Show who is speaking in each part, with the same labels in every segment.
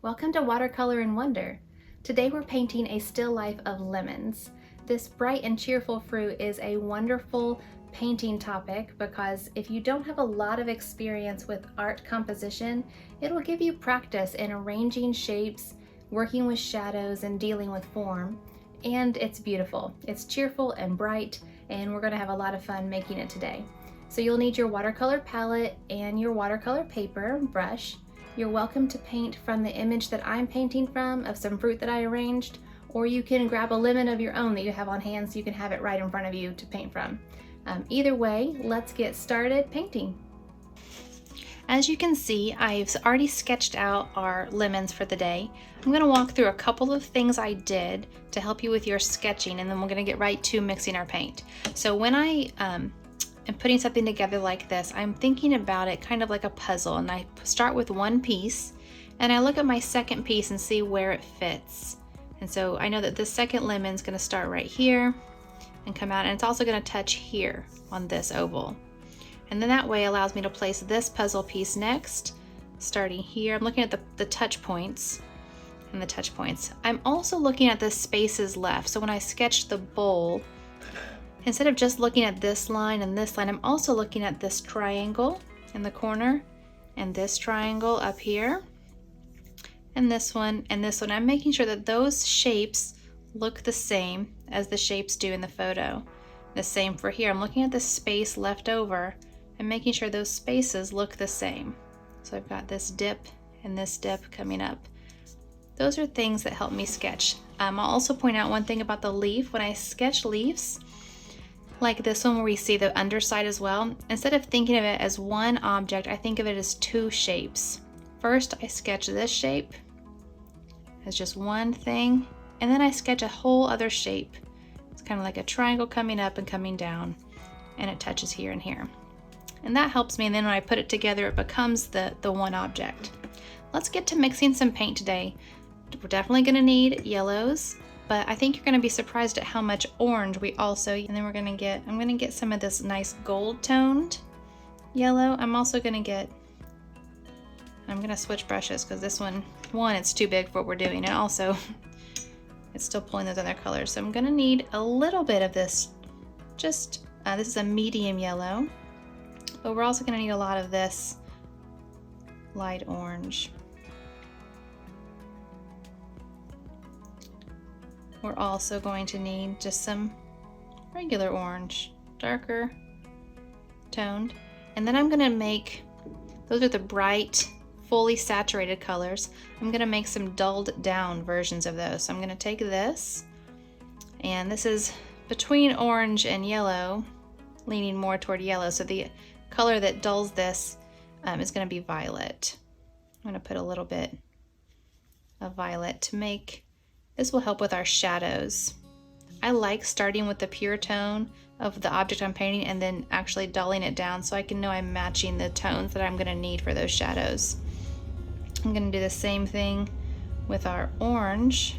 Speaker 1: Welcome to Watercolor and Wonder. Today we're painting a still life of lemons. This bright and cheerful fruit is a wonderful painting topic because if you don't have a lot of experience with art composition, it'll give you practice in arranging shapes, working with shadows, and dealing with form. And it's beautiful. It's cheerful and bright, and we're going to have a lot of fun making it today. So you'll need your watercolor palette and your watercolor paper brush. You're welcome to paint from the image that I'm painting from of some fruit that I arranged, or you can grab a lemon of your own that you have on hand so you can have it right in front of you to paint from. Either way, let's get started painting. As you can see, I've already sketched out our lemons for the day. I'm going to walk through a couple of things I did to help you with your sketching, and then we're going to get right to mixing our paint. So when I am putting something together like this, I'm thinking about it kind of like a puzzle, and I start with one piece and I look at my second piece and see where it fits. And so I know that this second lemon is going to start right here and come out, and it's also going to touch here on this oval. And then that way allows me to place this puzzle piece next, starting here. I'm looking at the touch points and the touch points. I'm also looking at the spaces left. So when I sketch the bowl, instead of just looking at this line and this line, I'm also looking at this triangle in the corner and this triangle up here and this one and this one. I'm making sure that those shapes look the same as the shapes do in the photo. The same for here. I'm looking at the space left over and making sure those spaces look the same. So I've got this dip and this dip coming up. Those are things that help me sketch. I'll also point out one thing about the leaf. When I sketch leaves, like this one where we see the underside as well, instead of thinking of it as one object, I think of it as two shapes. First, I sketch this shape as just one thing, and then I sketch a whole other shape. It's kind of like a triangle coming up and coming down, and it touches here and here. And that helps me, and then when I put it together, it becomes the one object. Let's get to mixing some paint today. We're definitely gonna need yellows, but I think you're gonna be surprised at how much orange we also, and then I'm gonna get some of this nice gold toned yellow. I'm gonna switch brushes because this one, it's too big for what we're doing, and also it's still pulling those other colors. So I'm gonna need a little bit of this, this is a medium yellow, but we're also gonna need a lot of this light orange. We're also going to need just some regular orange, darker toned. And then I'm gonna make, those are the bright, fully saturated colors. I'm gonna make some dulled down versions of those. So I'm gonna take this, and this is between orange and yellow, leaning more toward yellow. So the color that dulls this is gonna be violet. I'm gonna put a little bit of violet to make, this will help with our shadows. I like starting with the pure tone of the object I'm painting and then actually dulling it down so I can know I'm matching the tones that I'm gonna need for those shadows. I'm gonna do the same thing with our orange.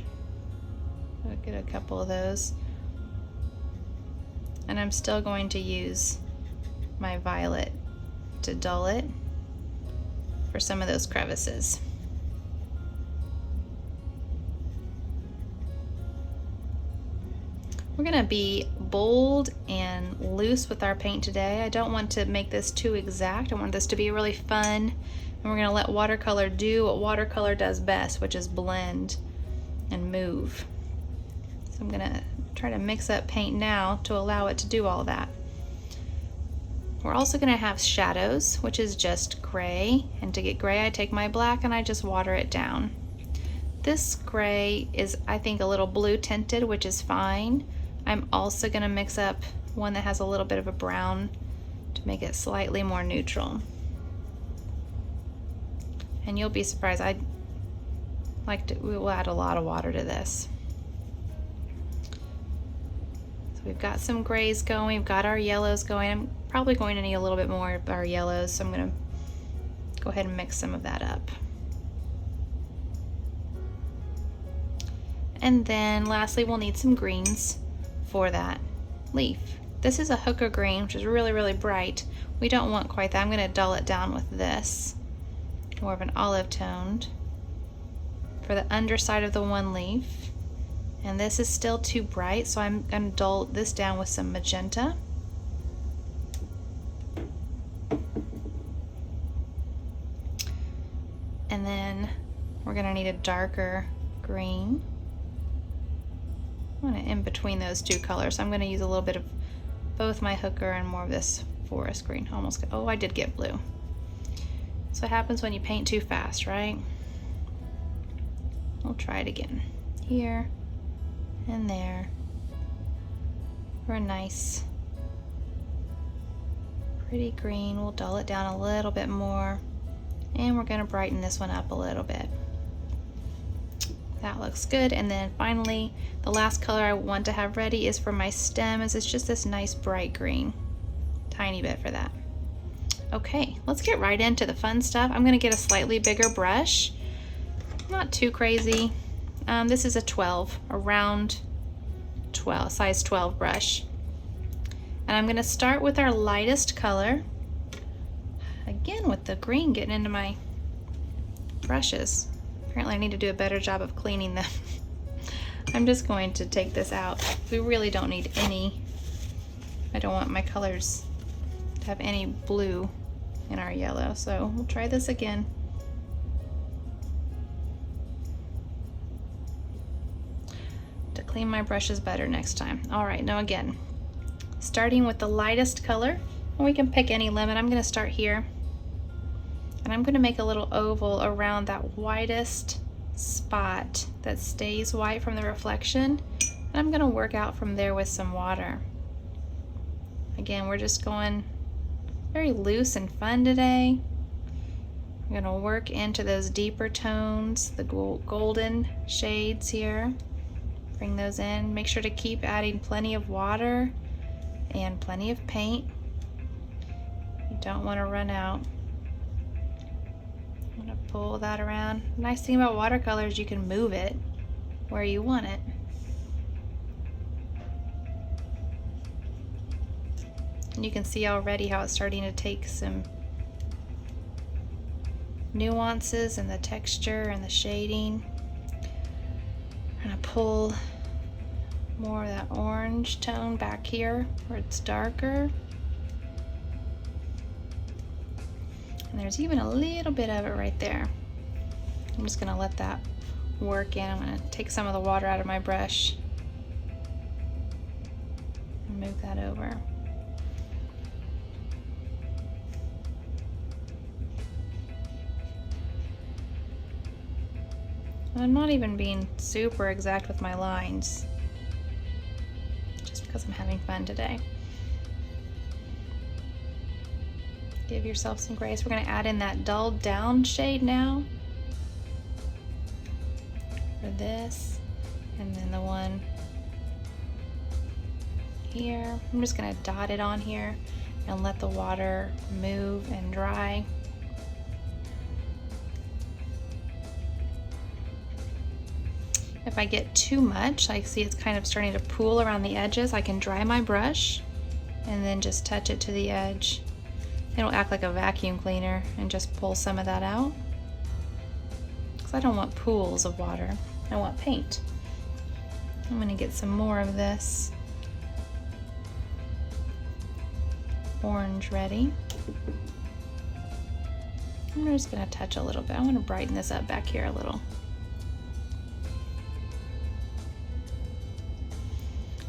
Speaker 1: I'll get a couple of those. And I'm still going to use my violet to dull it for some of those crevices. We're gonna be bold and loose with our paint today. I don't want to make this too exact. I want this to be really fun. And we're gonna let watercolor do what watercolor does best, which is blend and move. So I'm gonna try to mix up paint now to allow it to do all that. We're also gonna have shadows, which is just gray. And to get gray, I take my black and I just water it down. This gray is, I think, a little blue tinted, which is fine. I'm also gonna mix up one that has a little bit of a brown to make it slightly more neutral. And you'll be surprised, we will add a lot of water to this. So we've got some grays going, we've got our yellows going. I'm probably going to need a little bit more of our yellows, so I'm gonna go ahead and mix some of that up. And then lastly, we'll need some greens for that leaf. This is a hooker green, which is really, really bright. We don't want quite that. I'm gonna dull it down with this, more of an olive toned. for the underside of the one leaf. And this is still too bright, so I'm going to dull this down with some magenta. And then we're going to need a darker green. I'm going to in between those two colors. I'm going to use a little bit of both my hooker and more of this forest green. Almost, oh, I did get blue. So what happens when you paint too fast, right? We'll try it again. Here and there for a nice pretty green. We'll dull it down a little bit more, and we're going to brighten this one up a little bit. That looks good. And then finally, the last color I want to have ready is for my stem, is it's just this nice bright green. Tiny bit for that. Okay, let's get right into the fun stuff. I'm going to get a slightly bigger brush, not too crazy. This is a 12, a round 12, size 12 brush. And I'm going to start with our lightest color. Again, with the green getting into my brushes. Apparently I need to do a better job of cleaning them. I'm just going to take this out. We really don't need any. I don't want my colors to have any blue in our yellow, so we'll try this again. To clean my brushes better next time. All right, now again, starting with the lightest color, and we can pick any lemon. I'm going to start here, and I'm going to make a little oval around that whitest spot that stays white from the reflection, and I'm going to work out from there with some water. Again, we're just going very loose and fun today. I'm going to work into those deeper tones, the golden shades here. Bring those in. Make sure to keep adding plenty of water and plenty of paint. You don't want to run out. I'm going to pull that around. Nice thing about watercolor is you can move it where you want it. And you can see already how it's starting to take some nuances in the texture and the shading. I'm going to pull more of that orange tone back here where it's darker. And there's even a little bit of it right there. I'm just going to let that work in. I'm going to take some of the water out of my brush and move that over. I'm not even being super exact with my lines, just because I'm having fun today. Give yourself some grace. We're going to add in that dulled down shade now for this, and then the one here. I'm just going to dot it on here and let the water move and dry. If I get too much, I see it's kind of starting to pool around the edges, I can dry my brush and then just touch it to the edge. It'll act like a vacuum cleaner and just pull some of that out. Because I don't want pools of water, I want paint. I'm going to get some more of this orange ready. I'm just going to touch a little bit. I want to brighten this up back here a little.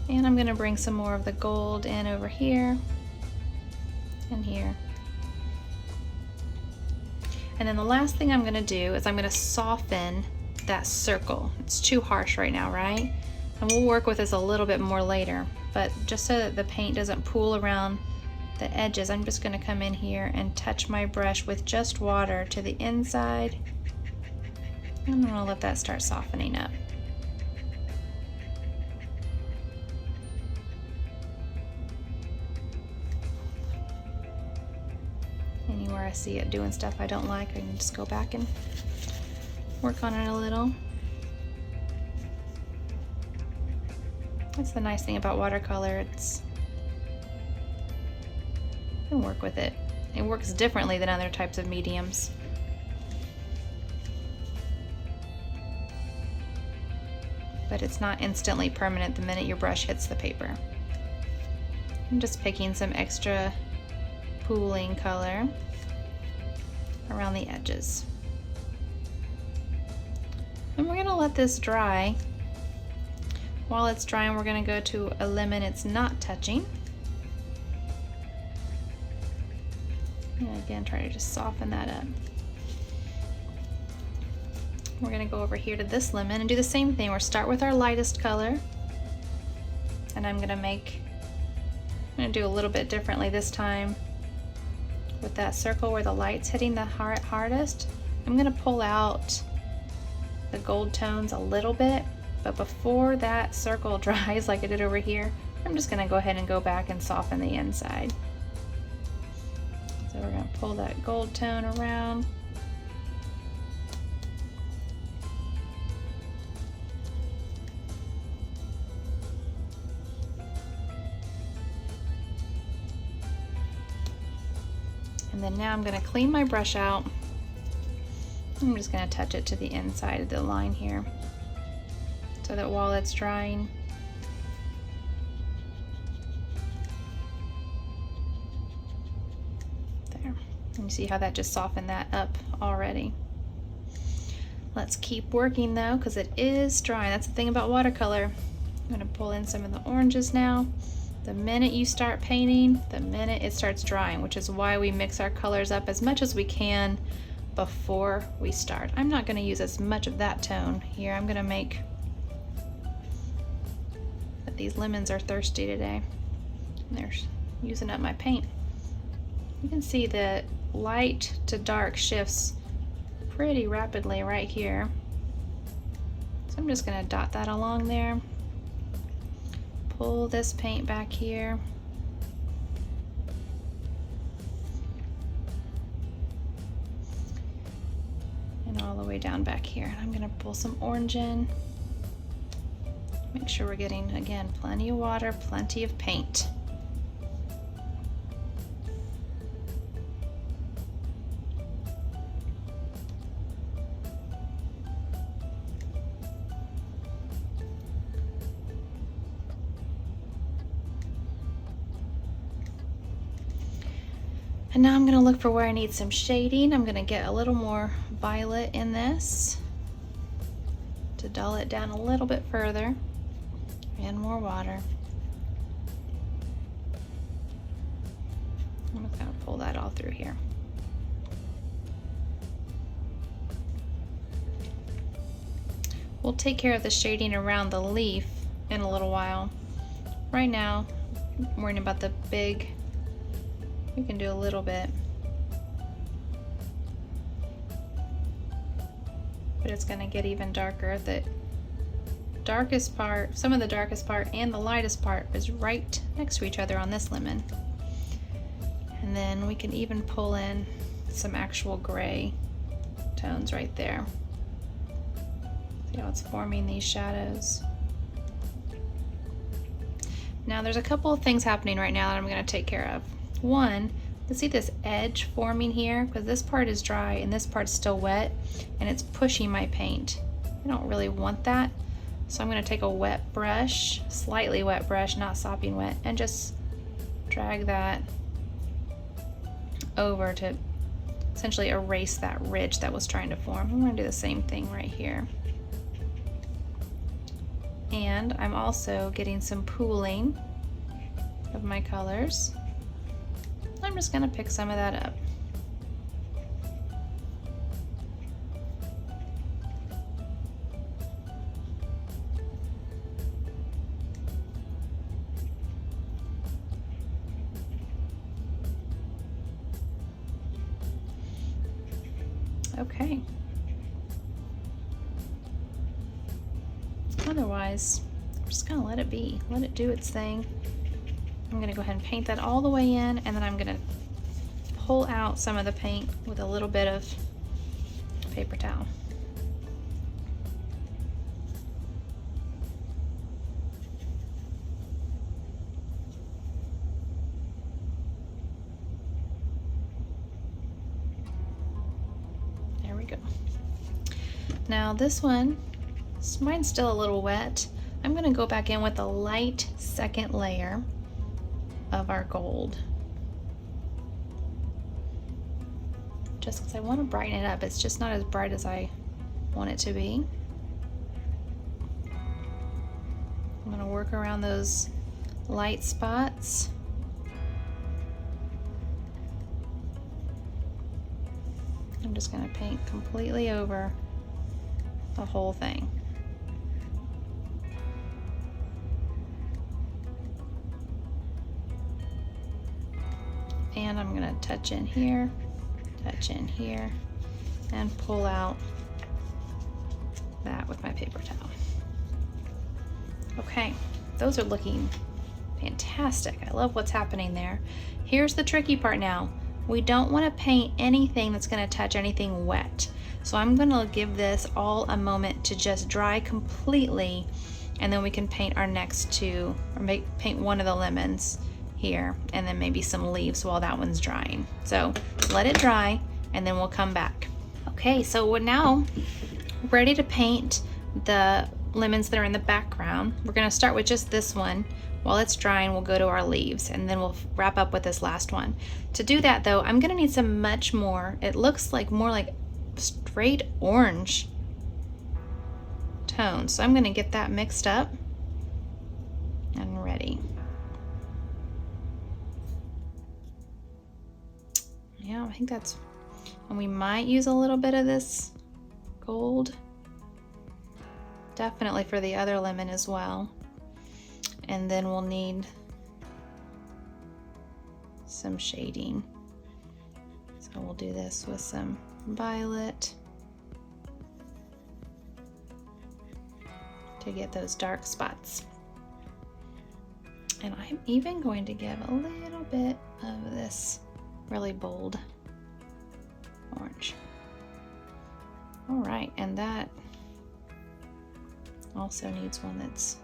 Speaker 1: And I'm going to bring some more of the gold in over here and here. And then the last thing I'm going to do is I'm going to soften that circle. It's too harsh right now, right? And we'll work with this a little bit more later, but just so that the paint doesn't pool around the edges, I'm just going to come in here and touch my brush with just water to the inside. And I'm going to let that start softening up. Anywhere I see it doing stuff I don't like, I can just go back and work on it a little. That's the nice thing about watercolor, you can work with it. It works differently than other types of mediums. but it's not instantly permanent the minute your brush hits the paper. I'm just picking some extra pooling color around the edges. And we're going to let this dry. While it's drying, we're going to go to a lemon it's not touching. And again, try to just soften that up. We're going to go over here to this lemon and do the same thing. We'll start with our lightest color. And I'm going to do a little bit differently this time. With that circle where the light's hitting the hardest, I'm going to pull out the gold tones a little bit, but before that circle dries like I did over here, I'm just going to go ahead and go back and soften the inside. So we're going to pull that gold tone around. And then now I'm going to clean my brush out. I'm just going to touch it to the inside of the line here so that while it's drying, there. And you see how that just softened that up already. Let's keep working though, because it is drying. That's the thing about watercolor. I'm going to pull in some of the oranges now. The minute you start painting, the minute it starts drying, which is why we mix our colors up as much as we can before we start. I'm not going to use as much of that tone here. I'm going to make, but these lemons are thirsty today. And they're using up my paint. You can see that light to dark shifts pretty rapidly right here. So I'm just going to dot that along there. Pull this paint back here. And all the way down back here. And I'm going to pull some orange in. Make sure we're getting, again, plenty of water, plenty of paint. And now I'm going to look for where I need some shading. I'm going to get a little more violet in this to dull it down a little bit further, and more water. I'm just going to pull that all through here. We'll take care of the shading around the leaf in a little while. Right now, I'm worrying about the big. We can do a little bit, but it's going to get even darker. The darkest part, some of the darkest part and the lightest part is right next to each other on this lemon. And then we can even pull in some actual gray tones right there. See how it's forming these shadows. Now there's a couple of things happening right now that I'm going to take care of. One, you see this edge forming here because this part is dry and this part's still wet and it's pushing my paint. I don't really want that, so I'm going to take a wet brush, slightly wet brush, not sopping wet, and just drag that over to essentially erase that ridge that was trying to form. I'm going to do the same thing right here. And I'm also getting some pooling of my colors. I'm just going to pick some of that up. Okay. Otherwise, I'm just going to let it be. Let it do its thing. I'm going to go ahead and paint that all the way in, and then I'm going to pull out some of the paint with a little bit of paper towel. There we go. Now this one Mine's still a little wet. I'm gonna go back in with a light second layer of our gold. Just because I want to brighten it up. It's just not as bright as I want it to be. I'm gonna work around those light spots. I'm just gonna paint completely over the whole thing. And I'm gonna touch in here, and pull out that with my paper towel. Okay, those are looking fantastic. I love what's happening there. Here's the tricky part now. We don't want to paint anything that's going to touch anything wet. So I'm going to give this all a moment to just dry completely, and then we can paint our next two, or paint one of the lemons here, and then maybe some leaves while that one's drying. So let it dry, and then we'll come back. Okay, so we're now ready to paint the lemons that are in the background. We're going to start with just this one. While it's drying, we'll go to our leaves, and then we'll wrap up with this last one. To do that though, I'm going to need some much more, it looks like more like straight orange tones. So I'm going to get that mixed up and ready. Yeah, I think that's, and we might use a little bit of this gold, definitely for the other lemon as well. And then we'll need some shading. So we'll do this with some violet to get those dark spots. And I'm even going to give a little bit of this really bold orange. All right, and that also needs one that's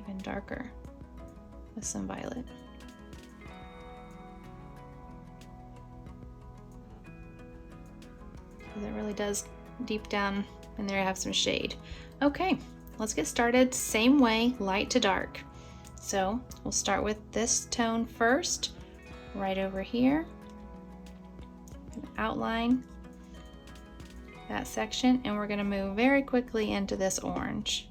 Speaker 1: even darker with some violet. That really does deep down in there have some shade. Okay, let's get started. Same way, light to dark. So we'll start with this tone first, right over here. Outline that section, and we're going to move very quickly into this orange.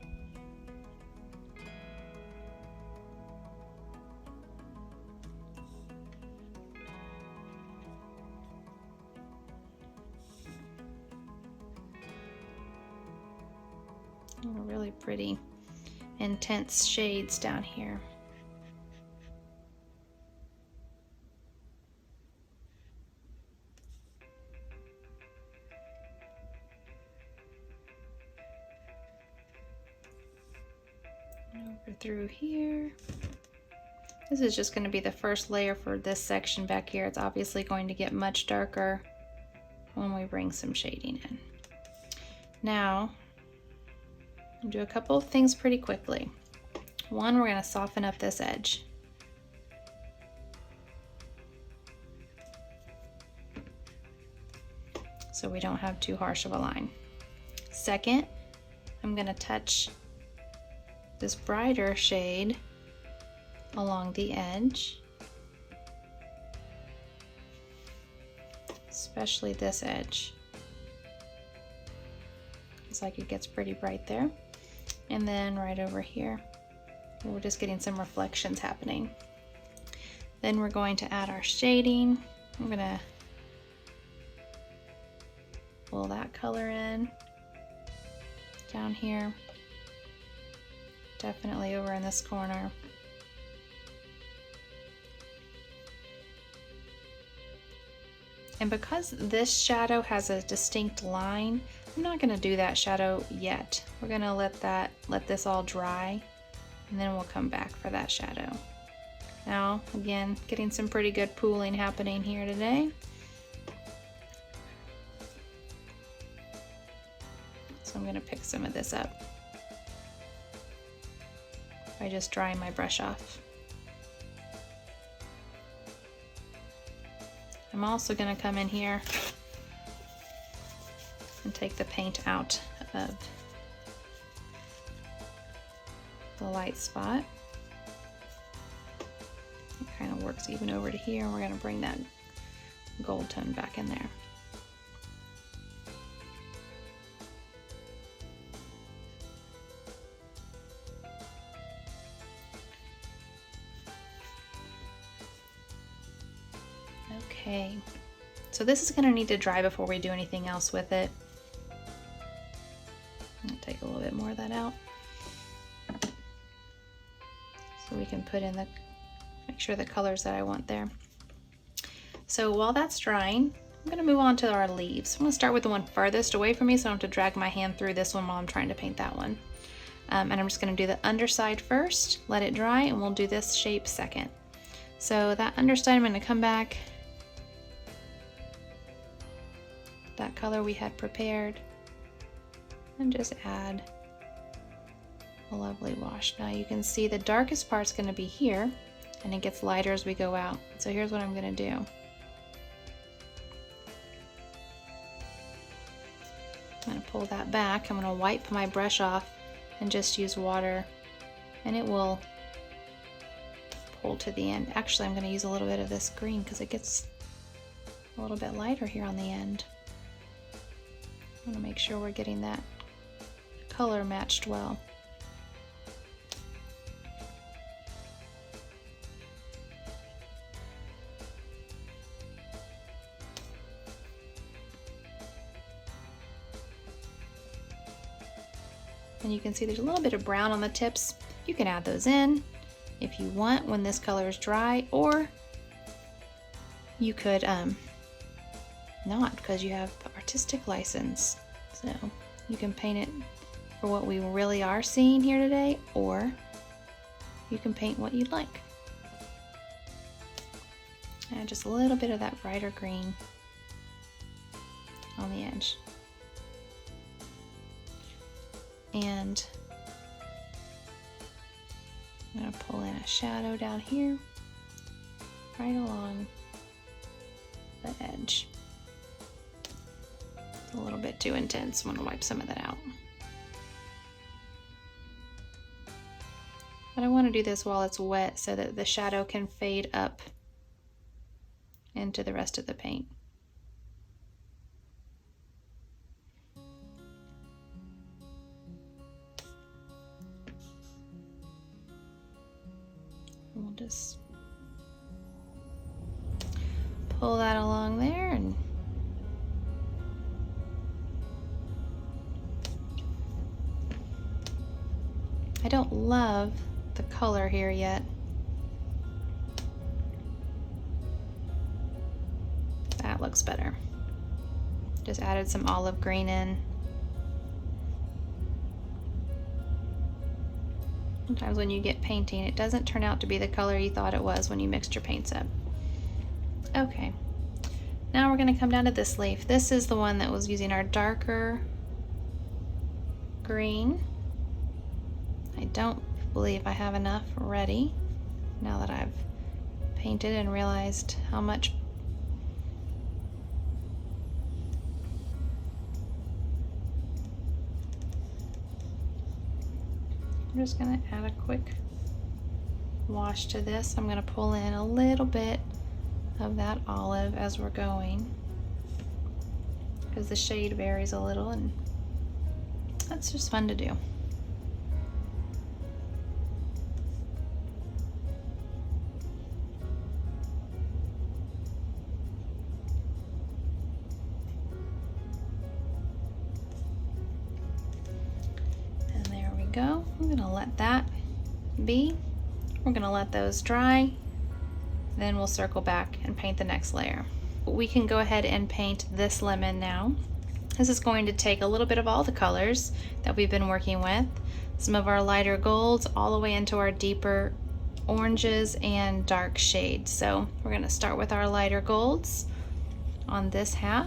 Speaker 1: Really pretty intense shades down here. Over through here. This is just going to be the first layer for this section back here. It's obviously going to get much darker when we bring some shading in. Now, I'll do a couple of things pretty quickly. One, we're going to soften up this edge. So we don't have too harsh of a line. Second, I'm going to touch this brighter shade along the edge, especially this edge. Looks like it gets pretty bright there. And then right over here, we're just getting some reflections happening. Then we're going to add our shading. I'm going to pull that color in down here, definitely over in this corner. And because this shadow has a distinct line, I'm not going to do that shadow yet. We're going to let this all dry, and then we'll come back for that shadow. Now, again, getting some pretty good pooling happening here today. So I'm going to pick some of this up by just drying my brush off. I'm also going to come in here and take the paint out of the light spot. It kind of works even over to here, and we're going to bring that gold tone back in there. Okay, so this is going to need to dry before we do anything else with it. I'm going to take a little bit more of that out so we can put in the, make sure the colors that I want there. So while that's drying, I'm going to move on to our leaves. I'm going to start with the one farthest away from me so I don't have to drag my hand through this one while I'm trying to paint that one. And I'm just going to do the underside first, let it dry, and we'll do this shape second. So that underside, I'm going to come back, that color we had prepared, and just add a lovely wash. Now you can see the darkest part's going to be here, and it gets lighter as we go out. So here's what I'm going to do. I'm going to pull that back. I'm going to wipe my brush off and just use water, and it will pull to the end. Actually, I'm going to use a little bit of this green because it gets a little bit lighter here on the end. I want to make sure we're getting that color matched well. And you can see there's a little bit of brown on the tips. You can add those in if you want when this color is dry, or you could not, because you have artistic license. So you can paint it for what we really are seeing here today, or you can paint what you'd like. Add just a little bit of that brighter green on the edge. And I'm going to pull in a shadow down here, right along the edge. It's a little bit too intense. I'm going to wipe some of that out. But I want to do this while it's wet so that the shadow can fade up into the rest of the paint. We'll just pull that along there, and I don't love the color here yet. That looks better. Just added some olive green in. Sometimes when you get painting, it doesn't turn out to be the color you thought it was when you mixed your paints up. Okay, now we're going to come down to this leaf. This is the one that was using our darker green. I don't believe I have enough ready now that I've painted and realized how much. I'm just going to add a quick wash to this. I'm going to pull in a little bit of that olive as we're going, because the shade varies a little, and that's just fun to do. And there we go. I'm going to let that be. We're going to let those dry. Then we'll circle back and paint the next layer. We can go ahead and paint this lemon now. This is going to take a little bit of all the colors that we've been working with, some of our lighter golds all the way into our deeper oranges and dark shades. So we're going to start with our lighter golds on this half.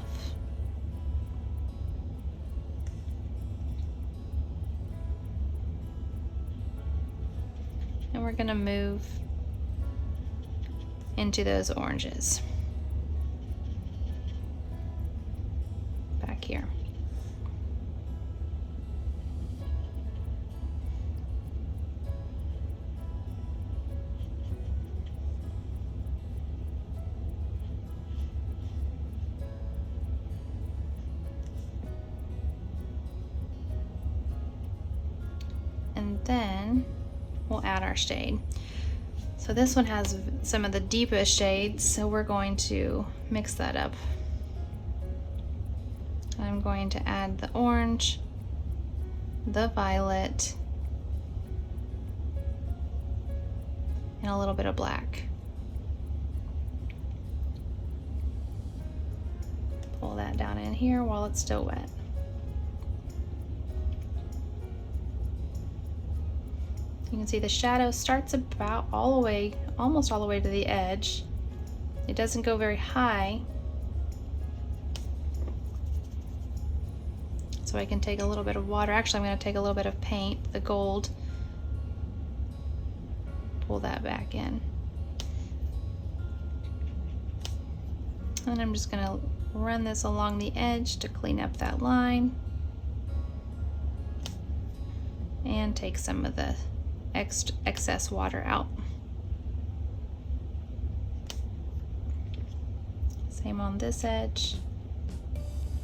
Speaker 1: And we're going to move into those oranges back here. then we'll add our shade. So this one has some of the deepest shades, so we're going to mix that up. I'm going to add the orange, the violet, and a little bit of black. Pull that down in here while it's still wet. You can see the shadow starts about all the way, almost all the way to the edge. It doesn't go very high. So I can take a little bit of water. Actually, I'm going to take a little bit of paint, the gold. Pull that back in. And I'm just going to run this along the edge to clean up that line. And take some of the excess water out. Same on this edge.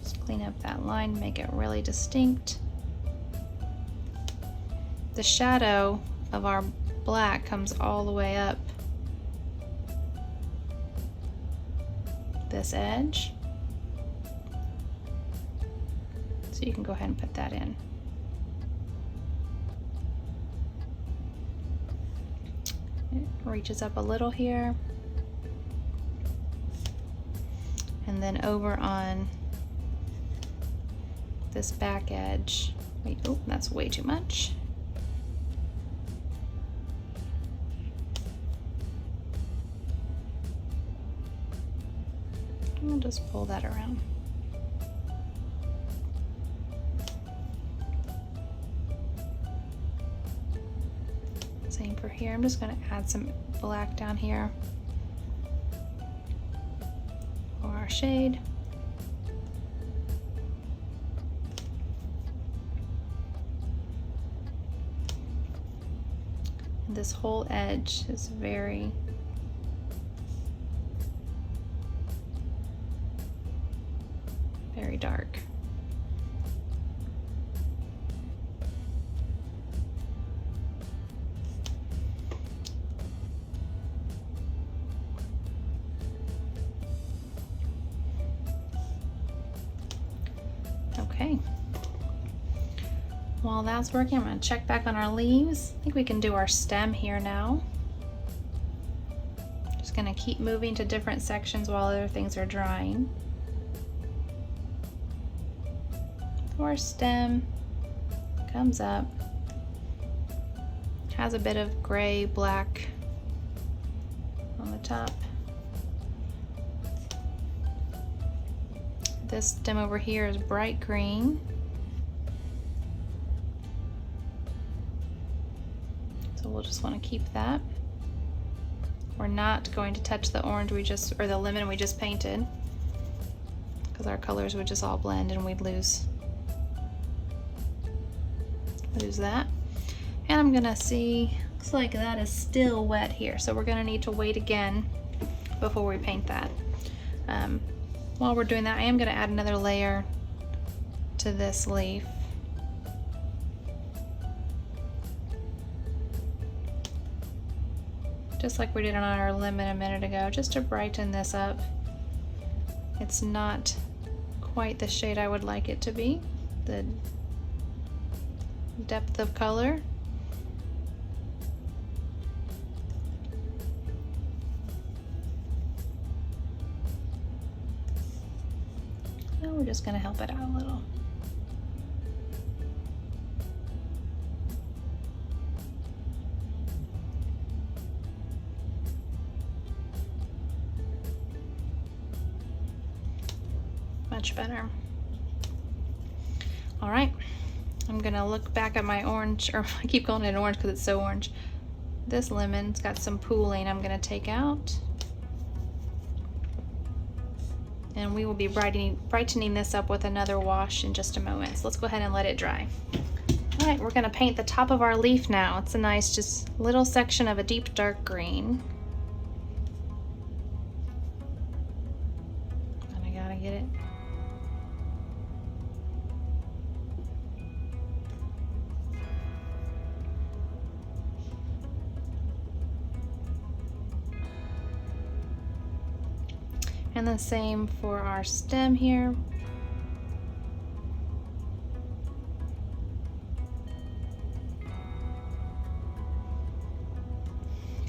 Speaker 1: Just clean up that line, make it really distinct. The shadow of our black comes all the way up this edge. So you can go ahead and put that in. It reaches up a little here. And then over on this back edge, wait, oh, that's way too much. I'll just pull that around. Same for here. I'm just going to add some black down here for our shade. And this whole edge is very dark. Okay. While that's working, I'm going to check back on our leaves. I think we can do our stem here now. Just going to keep moving to different sections while other things are drying. Our stem comes up, has a bit of gray, black on the top. This stem over here is bright green. So we'll just want to keep that. We're not going to touch the orange or the lemon we just painted, because our colors would just all blend and we'd lose that. And I'm gonna see, looks like that is still wet here, so we're gonna need to wait again before we paint that. While we're doing that, I am gonna add another layer to this leaf. Just like we did on our lemon a minute ago, just to brighten this up. It's not quite the shade I would like it to be, the depth of color. Now we're just going to help it out a little. Much better. All right. I'm gonna look back at my orange, or I keep calling it an orange because it's so orange. This lemon's got some pooling I'm gonna take out. And we will be brightening this up with another wash in just a moment. So let's go ahead and let it dry. All right, we're gonna paint the top of our leaf now. It's a nice, just little section of a deep dark green. And I gotta get it. And the same for our stem here.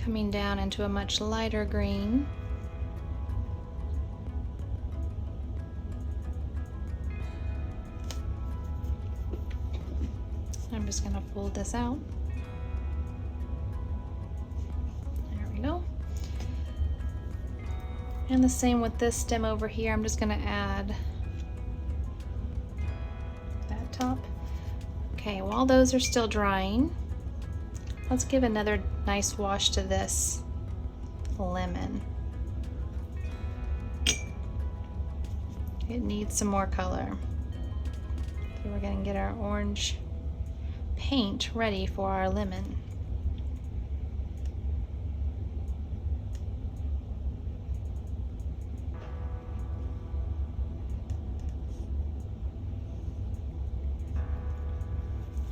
Speaker 1: Coming down into a much lighter green. I'm just going to fold this out. There we go. And the same with this stem over here. I'm just going to add that top. Okay, while those are still drying, let's give another nice wash to this lemon. It needs some more color. So we're going to get our orange paint ready for our lemon.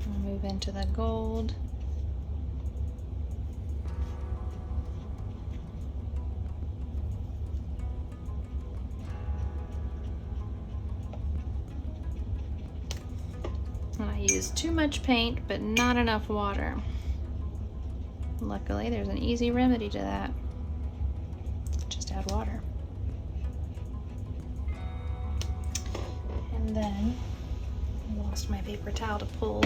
Speaker 1: I'll move into the gold. I used too much paint, but not enough water. Luckily, there's an easy remedy to that. Just add water. And then, I lost my paper towel to pull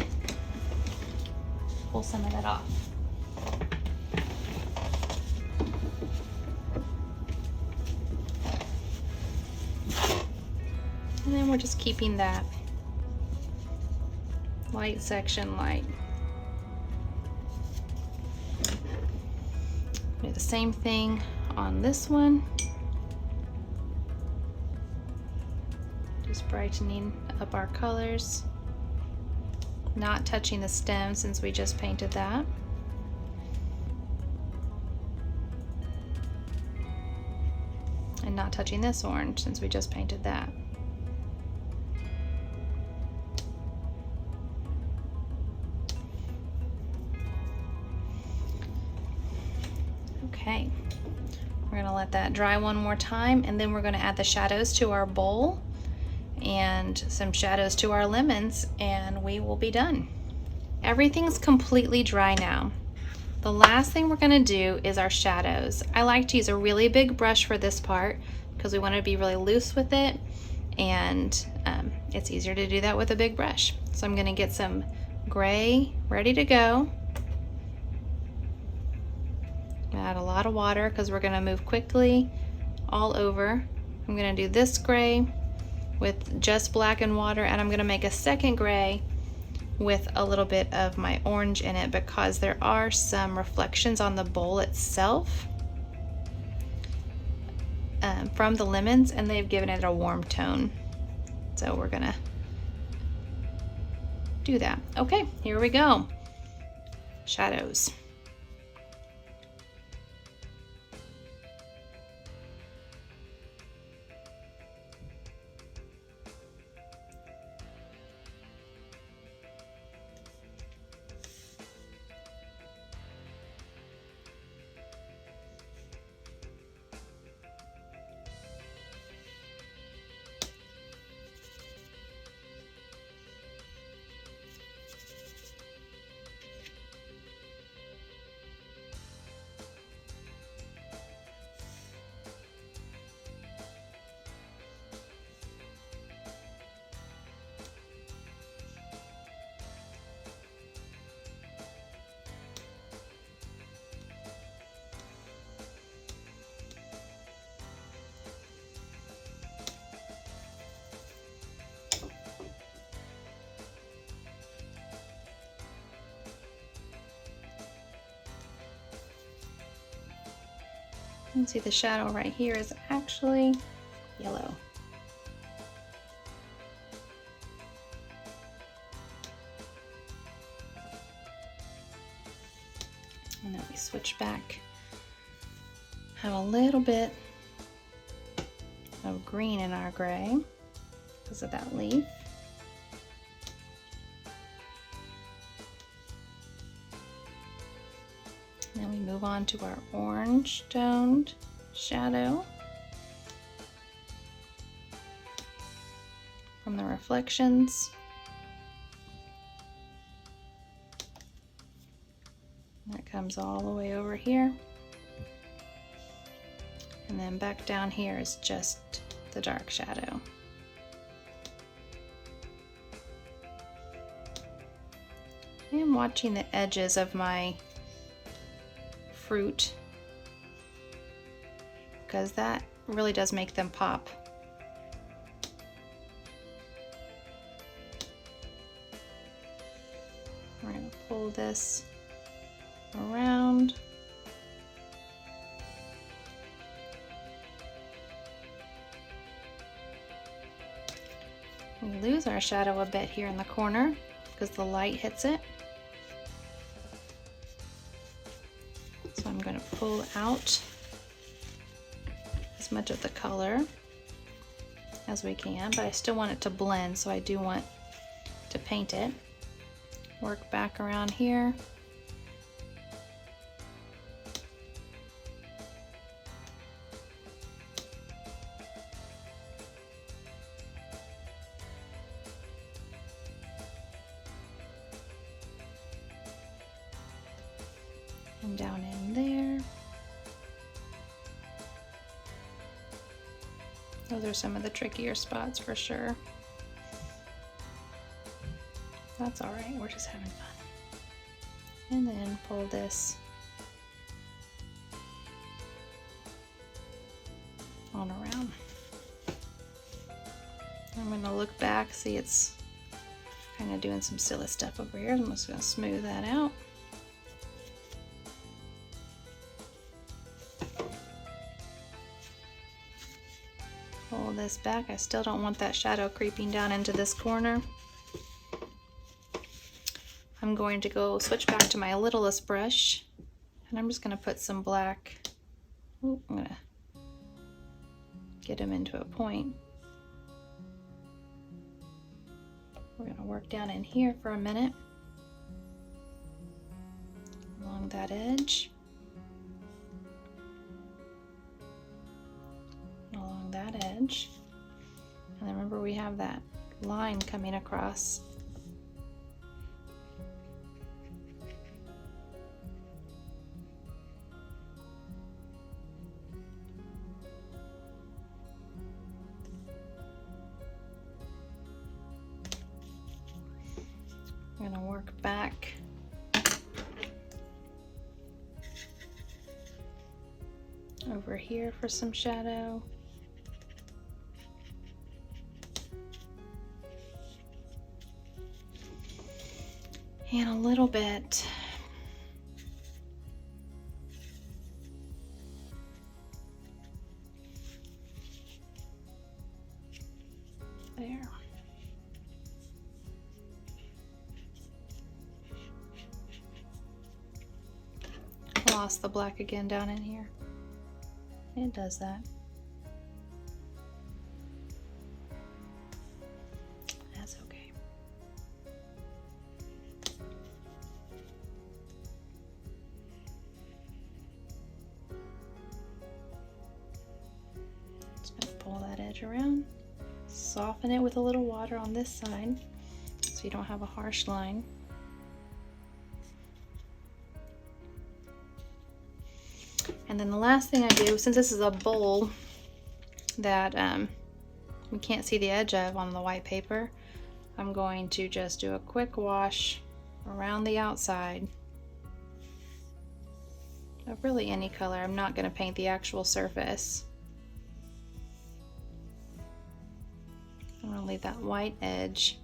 Speaker 1: some of that off. And then we're just keeping that light section light. Do the same thing on this one. Just brightening up our colors. Not touching the stem since we just painted that. And not touching this orange since we just painted that. Okay, we're gonna let that dry one more time, and then we're gonna add the shadows to our bowl and some shadows to our lemons, and we will be done. Everything's completely dry now. The last thing we're gonna do is our shadows. I like to use a really big brush for this part because we want to be really loose with it, and it's easier to do that with a big brush. So I'm gonna get some gray ready to go. Add a lot of water because we're going to move quickly all over. I'm going to do this gray with just black and water, and I'm going to make a second gray with a little bit of my orange in it because there are some reflections on the bowl itself from the lemons, and they've given it a warm tone. So we're going to do that. Okay, here we go. Shadows. You can see the shadow right here is actually yellow. And then we switch back. Have a little bit of green in our gray because of that leaf. Then we move on to our orange toned shadow. from the reflections. That comes all the way over here. And then back down here is just the dark shadow. I am watching the edges of my fruit because that really does make them pop. We're going to pull this around. We lose our shadow a bit here in the corner because the light hits it. So I'm going to pull out as much of the color as we can, but I still want it to blend, so I do want to paint it. Work back around here. And down in there. Those are some of the trickier spots for sure. That's all right, we're just having fun. And then pull this on around. I'm gonna look back, see it's kind of doing some silly stuff over here. I'm just gonna smooth that out. Pull this back. I still don't want that shadow creeping down into this corner. I'm going to go switch back to my littlest brush, and I'm just going to put some black. Ooh, I'm going to get him into a point. We're going to work down in here for a minute along that edge. Along that edge. And then remember, we have that line coming across. I'm going to work back over here for some shadow. And a little bit there. Lost the black again down in here. It does that. That's okay. Just gonna pull that edge around, soften it with a little water on this side so you don't have a harsh line. And then the last thing I do, since this is a bowl that we can't see the edge of on the white paper, I'm going to just do a quick wash around the outside of really any color. I'm not going to paint the actual surface. I'm going to leave that white edge.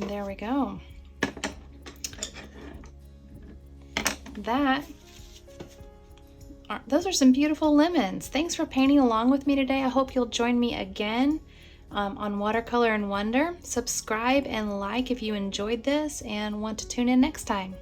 Speaker 1: And there we go. Those are some beautiful lemons. Thanks for painting along with me today. I hope you'll join me again on Watercolor and Wonder. Subscribe and like if you enjoyed this and want to tune in next time.